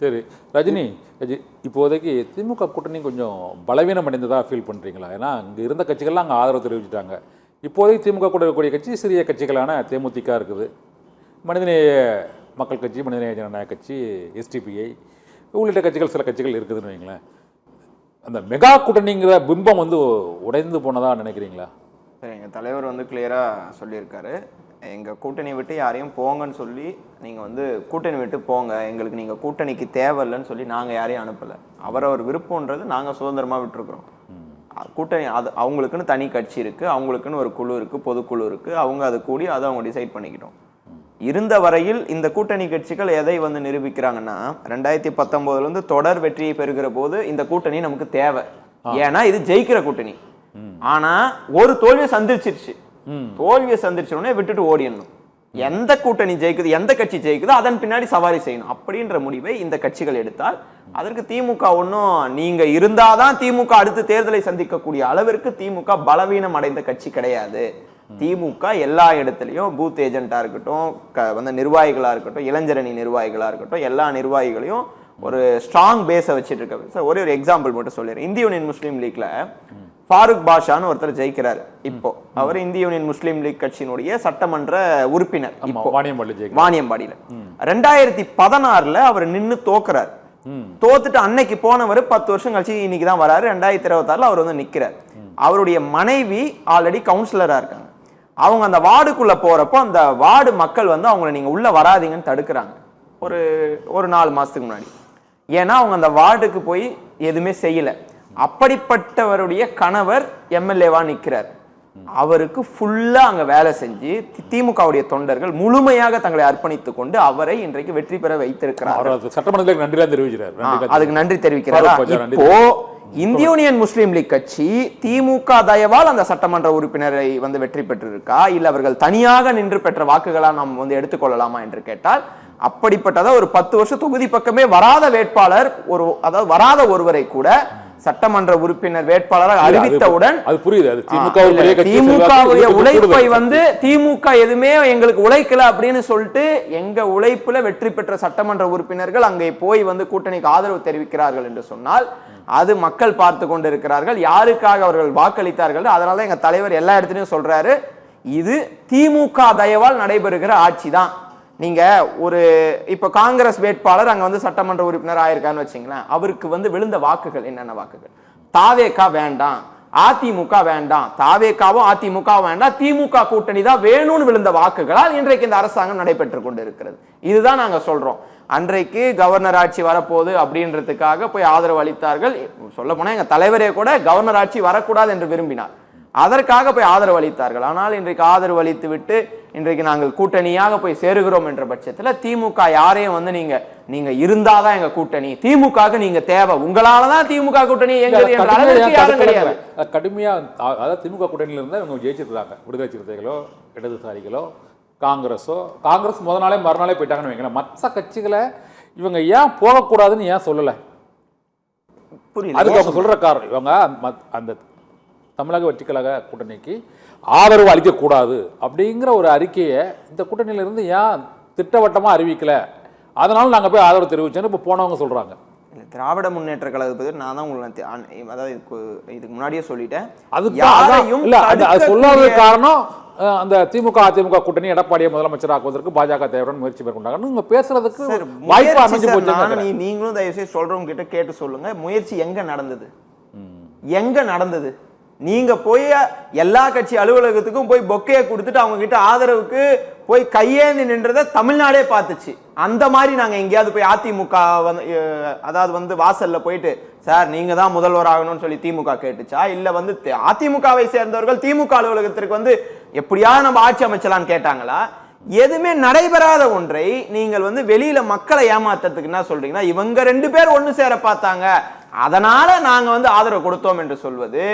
சரி ரஜினி, இப்போதைக்கு திமுக கூட்டணி கொஞ்சம் பலவீனம் அடைந்ததாக ஃபீல் பண்ணுறீங்களா? ஏன்னா இங்கே இருந்த கட்சிகள்லாம் அங்கே ஆதரவு தெரிவிச்சிட்டாங்க. இப்போதைக்கு திமுக கூட இருக்கக்கூடிய கட்சி சிறிய கட்சிகளான தேமுதிக இருக்குது, மனிதநேய மக்கள் கட்சி, மனிதநேய ஜனநாயக கட்சி, எஸ்டிபிஐ உள்ளிட்ட கட்சிகள், சில கட்சிகள் இருக்குதுன்னு வைங்களேன். அந்த மெகா கூட்டணிங்கிற பிம்பம் வந்து உடைந்து போனதாக நினைக்கிறீங்களா? சரி, எங்கள் தலைவர் வந்து கிளியராக சொல்லியிருக்காரு, எங்கள் கூட்டணி விட்டு யாரையும் போங்கன்னு சொல்லி நீங்கள் வந்து கூட்டணி விட்டு போங்க, எங்களுக்கு நீங்கள் கூட்டணிக்கு தேவையில்லைன்னு சொல்லி நாங்கள் யாரையும் அனுப்பலை. அவரவர் விருப்பன்றது நாங்கள் சுதந்திரமாக விட்டுருக்குறோம். கூட்டணி அது அவங்களுக்குன்னு தனி கட்சி இருக்குது, அவங்களுக்குன்னு ஒரு குழு இருக்குது, பொதுக்குழு இருக்குது, அவங்க அது கூடி அதை அவங்க டிசைட் பண்ணிக்கிட்டோம். இருந்த வரையில் இந்த கூட்டணி கட்சிகள் எதை வந்து நிரூபிக்கிறாங்கன்னா, 2019 தொடர் வெற்றியை பெறுகிற போது இந்த கூட்டணி நமக்கு தேவை, ஏன்னா இது ஜெயிக்கிற கூட்டணி. ஆனா ஒரு தோல்வியை சந்திச்சிருச்சு, தோல்வியை சந்திச்சோடனே விட்டுட்டு ஓடிடணும். எந்த கூட்டணி ஜெயிக்குது, எந்த கட்சி ஜெயிக்குதோ அதன் பின்னாடி சவாரி செய்யணும் அப்படின்ற முடிவை இந்த கட்சிகள் எடுத்தால், அதற்கு திமுக ஒன்றும் நீங்க இருந்தாதான் திமுக அடுத்து தேர்தலை சந்திக்கக்கூடிய அளவிற்கு திமுக பலவீனம் அடைந்த கட்சி கிடையாது. திமுக எல்லா இடத்துலையும் பூத் ஏஜென்ட்டா இருக்கட்டும், வந்து நிர்வாகிகளா இருக்கட்டும், இளைஞரணி நிர்வாகிகளா இருக்கட்டும், எல்லா நிர்வாகிகளையும் ஒரு ஸ்ட்ராங் பேஸை வச்சுட்டு இருக்க. ஒரே ஒரு எக்ஸாம்பிள் மட்டும் சொல்லிடுறேன். இந்திய யூனியன் முஸ்லீம் லீக்ல ஃபாரூக் பாஷான்னு ஒருத்தர் ஜெயிக்கிறாரு. இப்போ அவர் இந்திய யூனியன் முஸ்லீம் லீக் கட்சியினுடைய சட்டமன்ற உறுப்பினர். வாணியம்பாடியில 2016 அவர் நின்று தோக்குறாரு. தோத்துட்டு அன்னைக்கு போனவர் 10 வருஷம் கழிச்சு இன்னைக்கு தான் வராரு. 2026 அவர் வந்து நிக்கிறார். அவருடைய மனைவி ஆல்ரெடி கவுன்சிலரா இருக்காங்க. அவங்க அந்த வார்டுக்குள்ள போறப்போ அந்த வார்டு மக்கள் வந்து அவங்கள நீங்க உள்ள வராதீங்கன்னு தடுக்கிறாங்க ஒரு 4 மாசத்துக்கு முன்னாடி. ஏன்னா அவங்க அந்த வார்டுக்கு போய் எதுவுமே செய்யல. அப்படிப்பட்டவருடைய கணவர் எம்எல்ஏவா நிற்கிறார். அவருக்கு ஃபுல்லா அங்க வேலை செஞ்சு திமுகவுடைய தொண்டர்கள் முழுமையாக தங்களை அர்ப்பணித்துக் கொண்டு அவரை இன்றைக்கு வெற்றி பெற வைத்திருக்கிறார். அதுக்கு நன்றி தெரிவிக்கிறார். இப்போ இந்திய யூனியன் முஸ்லீம் லீக் கட்சி திமுக தயவால் அந்த சட்டமன்ற உறுப்பினரை வந்து வெற்றி பெற்றிருக்கா, இல்ல அவர்கள் தனியாக நின்று பெற்ற வாக்குகளா நாம் வந்து எடுத்துக்கொள்ளலாமா என்று கேட்டால், அப்படிப்பட்டதா ஒரு 10 வருஷம் தொகுதி பக்கமே வராத வேட்பாளர், அதாவது வராத ஒருவரை கூட சட்டமன்ற உறுப்பினர் வேட்பாளராக அறிவித்தவுடன் திமுகவுடைய உழைப்பை வந்து திமுக எதுவுமே எங்களுக்கு உழைக்கல அப்படின்னு சொல்லிட்டு எங்க உழைப்புல வெற்றி பெற்ற சட்டமன்ற உறுப்பினர்கள் அங்கே போய் வந்து கூட்டணிக்கு ஆதரவு தெரிவிக்கிறார்கள் என்று சொன்னால் அது மக்கள் பார்த்து கொண்டு இருக்கிறார்கள், யாருக்காக அவர்கள் வாக்களித்தார்கள். அதனால எங்க தலைவர் எல்லா இடத்துலயும் சொல்றாரு, இது திமுக தயவால் நடைபெறுகிற ஆட்சி தான். நீங்க ஒரு இப்ப காங்கிரஸ் வேட்பாளர் அங்க வந்து சட்டமன்ற உறுப்பினர் ஆயிருக்கான்னு வச்சுங்களேன், அவருக்கு வந்து விழுந்த வாக்குகள் என்னென்ன வாக்குகள்? தாவேகா வேண்டாம், அதிமுக வேண்டாம், தாவேகாவும் அதிமுகவும் வேண்டாம், திமுக கூட்டணி தான் வேணும்னு விழுந்த வாக்குகளால் இன்றைக்கு இந்த அரசாங்கம் நடைபெற்று கொண்டு இருக்கிறது. இதுதான் நாங்க சொல்றோம். அன்றைக்கு கவர்னர் ஆட்சி வரப்போகுது அப்படின்றதுக்காக போய் ஆதரவு அளித்தார்கள். சொல்ல போனா எங்க தலைவரே கூட கவர்னர் ஆட்சி வரக்கூடாது என்று விரும்பினார், அதற்காக போய் ஆதரவு அளித்தார்கள். ஆனால் இன்றைக்கு ஆதரவு அளித்து விட்டு இன்றைக்கு நாங்கள் கூட்டணியாக போய் சேருகிறோம் என்ற பட்சத்தில் திமுக யாரையும் வந்து நீங்க இருந்தாதான் எங்க கூட்டணி, திமுக நீங்க தேவை, உங்களாலதான் திமுக கூட்டணி யாரும் கிடையாது. கடுமையா அதாவது திமுக கூட்டணியில இருந்தா இவங்க ஜெயிச்சிருக்காங்க. விடுதலை சிறுத்தைகளோ இடதுசாரிகளோ காங்கிரஸோ, காங்கிரஸ் முதல் நாளே மறுநாளே போயிட்டாங்கன்னு வைங்களேன். மற்ற கட்சிகளை இவங்க ஏன் போகக்கூடாதுன்னு ஏன் சொல்லலை? புரியல. அதுக்கு அவங்க சொல்ற காரணம், இவங்க அந்த தமிழக வெற்றிக்கழக கூட்டணிக்கு ஆதரவு அளிக்கக்கூடாது அப்படிங்கிற ஒரு அறிக்கையை இந்த கூட்டணியிலிருந்து ஏன் திட்டவட்டமாக அறிவிக்கல, அதனால நாங்கள் போய் ஆதரவு தெரிவிச்சோன்னு இப்போ போனவங்க சொல்கிறாங்க. திராவிட முன்னேற்ற கழகத்துக்கு நான் தான் உங்களுக்கு அதாவது இதுக்கு முன்னாடியே சொல்லிட்டேன். அது சொல்லாத காரணம் அந்த திமுக அதிமுக கூட்டணி எடப்பாடியை முதலமைச்சர் ஆக்குவதற்கு பாஜக தேவையான முயற்சி மேற்கொண்டாங்க. நீங்க பேசுறதுக்கு வாய்ப்பு அமைஞ்சு போச்சு. நீங்களும் தயவுசெய்து சொல்றவங்க கிட்ட கேட்டு சொல்லுங்க, முயற்சி எங்க நடந்தது, எங்க நடந்தது? நீங்க போய் எல்லா கட்சி அலுவலகத்துக்கும் போய் பொக்கையை கொடுத்துட்டு அவங்க கிட்ட ஆதரவுக்கு போய் கையேந்தி நின்றதை தமிழ்நாடே பார்த்துச்சு. அந்த மாதிரி நாங்க எங்கேயாவது போய் அதிமுக அதாவது வந்து வாசல்ல போயிட்டு சார் நீங்க தான் முதல்வர் ஆகணும்னு சொல்லி திமுக கேட்டுச்சா, இல்ல வந்து அதிமுகவை சேர்ந்தவர்கள் திமுக அலுவலகத்திற்கு வந்து எப்படியாவது நம்ம ஆட்சி அமைச்சலான்னு கேட்டாங்களா? எதுவுமே நடைபெறாத ஒன்றை நீங்கள் வந்து வெளியில மக்களை ஏமாத்துறதுக்கு என்ன சொல்றீங்கன்னா, இவங்க 2 பேர் ஒண்ணு சேர பார்த்தாங்க அதனால நாங்க வந்து ஆதரவு கொடுத்தோம் என்று சொல்வது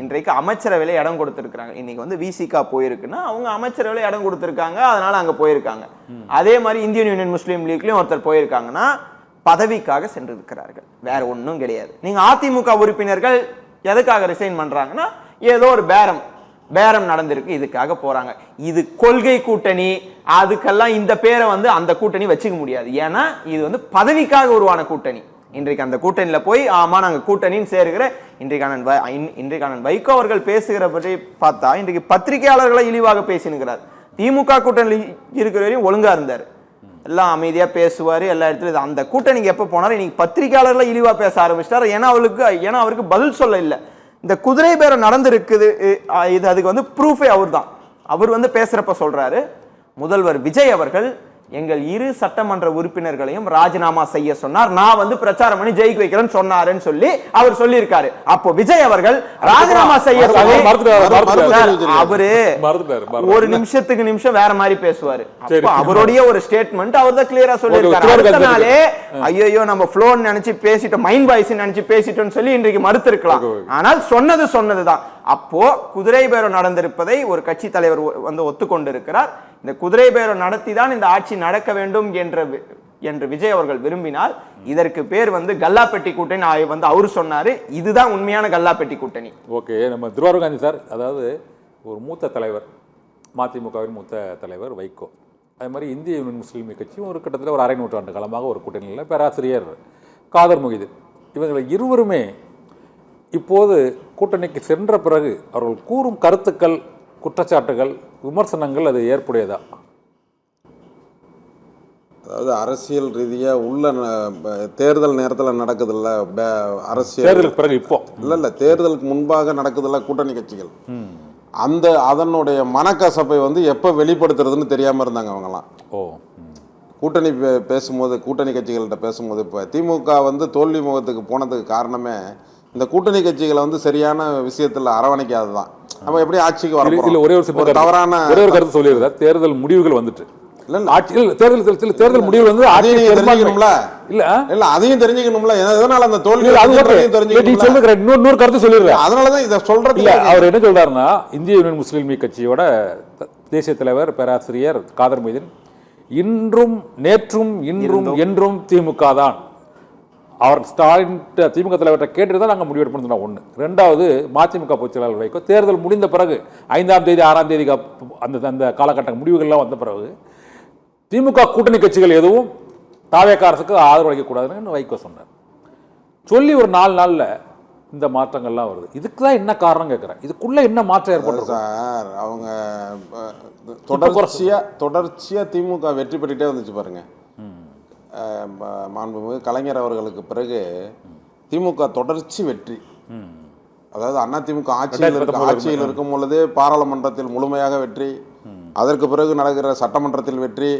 இன்றைக்கு அமைச்சரவையில இடம் கொடுத்திருக்காங்க. இன்னைக்கு வந்து விசிகா போயிருக்குன்னா அவங்க அமைச்சரவையில இடம் கொடுத்திருக்காங்க, அதனால அங்க போயிருக்காங்க. அதே மாதிரி இந்தியன் யூனியன் முஸ்லீம் லீக்லயும் ஒருத்தர் போயிருக்காங்கன்னா பதவிக்காக சென்று இருக்கிறார்கள், வேற ஒன்றும் கிடையாது. நீங்க அதிமுக உறுப்பினர்கள் எதுக்காக ரிசைன் பண்றாங்கன்னா ஏதோ ஒரு பேரம், பேரம் நடந்திருக்கு, இதுக்காக போறாங்க. இது கொள்கை கூட்டணி, அதுக்கெல்லாம் இந்த பேரை வந்து அந்த கூட்டணி வச்சுக்க முடியாது. ஏன்னா இது வந்து பதவிக்காக உருவான கூட்டணி. இன்றைக்கு அந்த கூட்டணியில போய் ஆமா நாங்க கூட்டணின்னு சேருகிற இன்றைக்கான வைகோ அவர்கள் பேசுகிற பற்றி பார்த்தா இன்றைக்கு பத்திரிகையாளர்களை இழிவாக பேசினுக்கிறார். திமுக கூட்டணி இருக்கிற வரையும் ஒழுங்கா இருந்தார், எல்லாம் அமைதியா பேசுவாரு எல்லா இடத்துலயும். அந்த கூட்டணிக்கு எப்ப போனாரு இன்னைக்கு பத்திரிகையாளர்களை இழிவா பேச ஆரம்பிச்சிட்டாரு. ஏன்னா அவருக்கு பதில் சொல்ல இல்லை. இந்த குதிரை பேரம் நடந்திருக்குது, இது அதுக்கு வந்து ப்ரூஃபே அவர் தான். அவர் வந்து பேசுறப்ப சொல்றாரு, முதல்வர் விஜய் அவர்கள் எங்கள் 2 சட்டமன்ற உறுப்பினர்களையும் ராஜினாமா செய்ய சொன்னார், நான் வந்து பிரச்சாரம் பண்ணி ஜெயிக்க வைக்கிறேன்னு சொன்னாருன்னு சொல்லி அவர் சொல்லியிருக்காரு. அப்போ விஜய் அவர்கள் ராஜினாமா செய்ய சொல்லி அவரு ஒரு நிமிஷத்துக்கு நிமிஷம் வேற மாதிரி பேசுவாரு. அவருடைய ஒரு ஸ்டேட்மெண்ட் அவர் தான் கிளியரா சொல்லியிருக்காரு. அடுத்த நாளே ஐயோ நம்ம ஃப்ளோன்னு நினைச்சு பேசிட்டோம், மைண்ட் வாய்ஸ் நினைச்சு பேசிட்டோம்னு சொல்லி இன்றைக்கு மறுத்திருக்கலாம். ஆனால் சொன்னதுதான். அப்போ குதிரை பேரம் நடந்திருப்பதை ஒரு கட்சி தலைவர் வந்து ஒத்துக்கொண்டிருக்கிறார். இந்த குதிரை பேரம் நடத்தி தான் இந்த ஆட்சி நடக்க வேண்டும் என்று விஜய் அவர்கள் விரும்பினால் இதற்கு பேர் வந்து கல்லாப்பெட்டி கூட்டணி வந்து அவரு சொன்னாரு. இதுதான் உண்மையான கல்லாப்பெட்டி கூட்டணி. ஓகே, நம்ம திருவாரூர் காந்தி சார், அதாவது ஒரு மூத்த தலைவர், மதிமுகவின் மூத்த தலைவர் வைகோ, அதே மாதிரி இந்திய யூனியன் முஸ்லீம் லீக் கட்சியும் ஒரு கிட்டத்தட்ட ஒரு 1/2 நூற்றாண்டு காலமாக ஒரு கூட்டணியில் பேராசிரியர் காதர் முகிதீன், இவங்களை இருவருமே இப்போது கூட்டணிக்கு சென்ற பிறகு அவர்கள் கூறும் கருத்துக்கள், குற்றச்சாட்டுகள், விமர்சனங்கள் அது ஏற்புடையதா? அதாவது அரசியல் ரீதியாக உள்ள தேர்தல் நேரத்தில் நடக்குதுல்ல, அரசியல் தேர்தலுக்கு பிறகு இப்போ இல்லை தேர்தலுக்கு முன்பாக நடக்குதுல்ல கூட்டணி கட்சிகள், அதனுடைய மனக்கசப்பை வந்து எப்போ வெளிப்படுத்துறதுன்னு தெரியாமல் இருந்தாங்க அவங்கலாம். கூட்டணி பேசும்போது, கூட்டணி கட்சிகள்கிட்ட பேசும்போது, இப்போ திமுக வந்து தோல்வி முகத்துக்கு போனதுக்கு காரணமே இந்த கூட்டணி கட்சிகளை வந்து சரியான விஷயத்தில் அரவணைக்காததான். நம்ம எப்படி ஆட்சிக்கு வரணும்? ஒரே ஒரு தவறான கருத்து சொல்லிடுறார். தேர்தல் முடிவுகள் வந்துட்டு தேர்தல் முடிவு வந்து தெரிஞ்சுக்கணும்ல, இல்ல அதையும் தெரிஞ்சுக்கணும்ல, எதனால அந்த தோல்வி இன்னொரு கருத்து சொல்லிடுறாரு. அதனாலதான் இதை சொல்றது. அவர் என்ன சொல்றாருன்னா, இந்திய யூனியன் முஸ்லீம் லீக் கட்சியோட தேசிய தலைவர் பேராசிரியர் காதர் முகிதீன், இன்றும் நேற்றும் இன்றும் என்றும் திமுக தான். அவர் ஸ்டாலின் திமுக தலைவர்கிட்ட கேட்டுட்டு தான் நாங்கள் முடிவெடுப்போம் சொன்னா ஒன்று. ரெண்டாவது, மதிமுக பொதுச்செயலாளர் வைகோ தேர்தல் முடிந்த பிறகு 5ஆம் தேதி 6ஆம் தேதி அந்த காலகட்ட முடிவுகள்லாம் வந்த பிறகு திமுக கூட்டணி கட்சிகள் எதுவும் தாவேகா அரசுக்கு ஆதரவு அளிக்கக்கூடாதுன்னு வைகோ சொன்னார். சொல்லி ஒரு 4 நாளில் இந்த மாற்றங்கள்லாம் வருது. இதுக்கு தான் என்ன காரணம் கேட்குறேன். இதுக்குள்ள என்ன மாற்றம் ஏற்படுது சார்? அவங்க தொடர்ச்சியாக திமுக வெற்றி பெற்றுட்டே வந்துச்சு பாருங்க. மாண்புமிகு கலைஞர் அவர்களுக்கு பிறகு திமுக தொடர்ச்சி வெற்றி. அதாவது அதிமுக ஆட்சியில் இருக்கும் பொழுது பாராளுமன்றத்தில் முழுமையாக வெற்றி, அதற்கு பிறகு நடக்கிற சட்டமன்றத்தில் வெற்றி,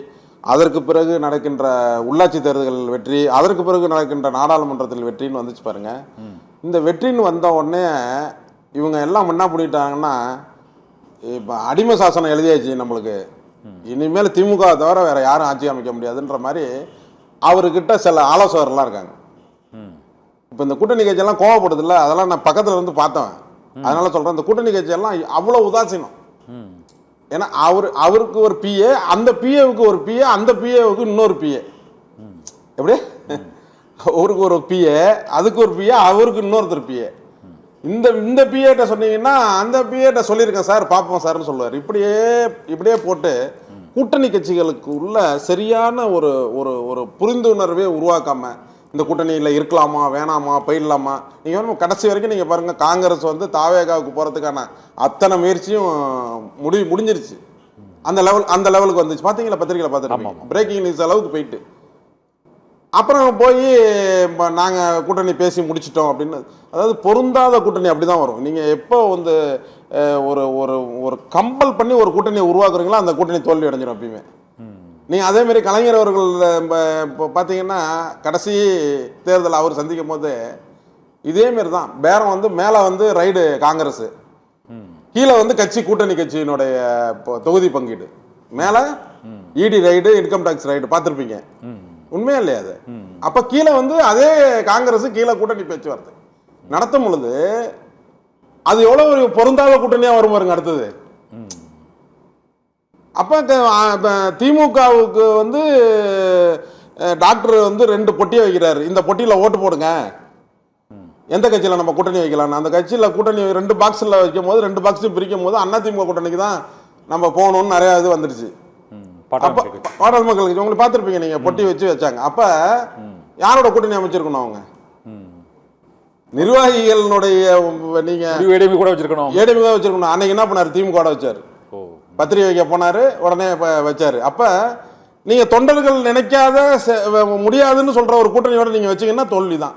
அதற்கு பிறகு நடக்கின்ற உள்ளாட்சி தேர்தல்கள் வெற்றி, அதற்கு பிறகு நடக்கின்ற நாடாளுமன்றத்தில் வெற்றின்னு வந்துச்சு பாருங்க. இந்த வெற்றின்னு வந்த உடனே இவங்க எல்லாம் என்ன பண்ணிட்டாங்கன்னா, இப்போ அடிமை சாசனம் எழுதியாச்சு நம்மளுக்கு, இனிமேல் திமுக தவிர வேற யாரும் ஆட்சி அமைக்க முடியாதுன்ற மாதிரி அவர்கிட்ட சில ஆலோசகர்லாம் இருக்காங்க. இப்போ இந்த கூட்டணி கட்சியெல்லாம் கோவப்படுது இல்லை, அதெல்லாம் நான் பக்கத்தில் இருந்து பார்த்தேன். அதனால சொல்கிறேன், இந்த கூட்டணி கட்சியெல்லாம் அவ்வளோ உதாசீனம். ஏன்னா அவருக்கு ஒரு பிஏ, அந்த பிஏவுக்கு ஒரு பிஏ, அந்த பிஏவுக்கு இன்னொரு பிஏ, எப்படி அவருக்கு ஒரு பிஏ, அதுக்கு ஒரு பிஏ, அவருக்கு இன்னொருத்தர் பிஏ. இந்த பிஏட்ட சொன்னீங்கன்னா அந்த பிஏட்ட சொல்லியிருக்கேன் சார், பார்ப்போம் சார்னு சொல்லுவார். இப்படியே போட்டு கூட்டணி கட்சிகளுக்கு உள்ள சரியான ஒரு ஒரு புரிந்துணர்வே உருவாக்காம இந்த கூட்டணியில் இருக்கலாமா வேணாமா போயிடலாமா. நீங்கள் கடைசி வரைக்கும் நீங்கள் பாருங்கள், காங்கிரஸ் வந்து தாவேகாவுக்கு போகிறதுக்கான அத்தனை முயற்சியும் முடிஞ்சிருச்சு. அந்த லெவலுக்கு வந்துச்சு. பார்த்தீங்களா, பத்திரிகையில் பார்த்துருக்கோம், பிரேக்கிங் நியூஸ் அளவுக்கு போயிட்டு அப்புறம் போய் நாங்கள் கூட்டணி பேசி முடிச்சிட்டோம் அப்படின்னு. அதாவது பொருந்தாத கூட்டணி அப்படி தான் வரும். நீங்கள் எப்போ வந்து ஒரு ஒரு ஒரு கம்பல் பண்ணி ஒரு கூட்டணியை உருவாக்குறீங்களோ அந்த கூட்டணி தோல்வி அடைஞ்சிடும் எப்பயுமே. நீங்கள் அதேமாரி கலைஞர் அவர்கள் இப்போ பார்த்தீங்கன்னா கடைசி தேர்தல் அவர் சந்திக்கும் போது இதேமாரி தான் பேரம் வந்து மேலே வந்து ரைடு காங்கிரஸ், கீழே வந்து கூட்டணி கட்சியினுடைய தொகுதி பங்கீடு, மேலே இடி ரைடு, இன்கம் டாக்ஸ் ரைடு பார்த்துருப்பீங்க. உண்மையா இல்லையா அது? அப்ப கீழே வந்து அதே காங்கிரஸ் கீழே கூட்டணி பேச்சுவார்த்தை நடத்தும் பொழுது அது எவ்வளவு ஒரு பொருந்தாத கூட்டணியா வரும் பாருங்க அடுத்தது. அப்ப திமுகவுக்கு வந்து டாக்டர் வந்து 2 பொட்டியை வைக்கிறாரு, இந்த பொட்டியில ஓட்டு போடுங்க, எந்த கட்சியில் நம்ம கூட்டணி வைக்கலாம், அந்த கட்சியில் கூட்டணி 2 பாக்ஸில் வைக்கும் போது 2 பாக்ஸையும் பிரிக்கும் போது அதிமுக கூட்டணிக்கு தான் நம்ம போகணும்னு நிறையா இது வந்துருச்சு. அப்போ பாடல் மக்கள் கட்சி உங்களுக்கு பார்த்துருப்பீங்க நீங்கள், பொட்டி வச்சு வச்சாங்க. அப்போ யாரோட கூட்டணி அமைச்சிருக்கணும் அவங்க? நிர்வாகிகளுடைய நீங்கள் ஏடிஎம்கே கூட வச்சிருக்கணும். ஏடிஎம்கே தான் வச்சிருக்கணும். அன்னைக்கு என்ன பண்ணார், திமுக வச்சார், பத்திரிகை வைக்க போனார், உடனே வச்சார். அப்போ நீங்கள் தொண்டர்கள் நினைக்காத முடியாதுன்னு சொல்கிற ஒரு கூட்டணியோட நீங்கள் வச்சிங்கன்னா தோல்வி தான்.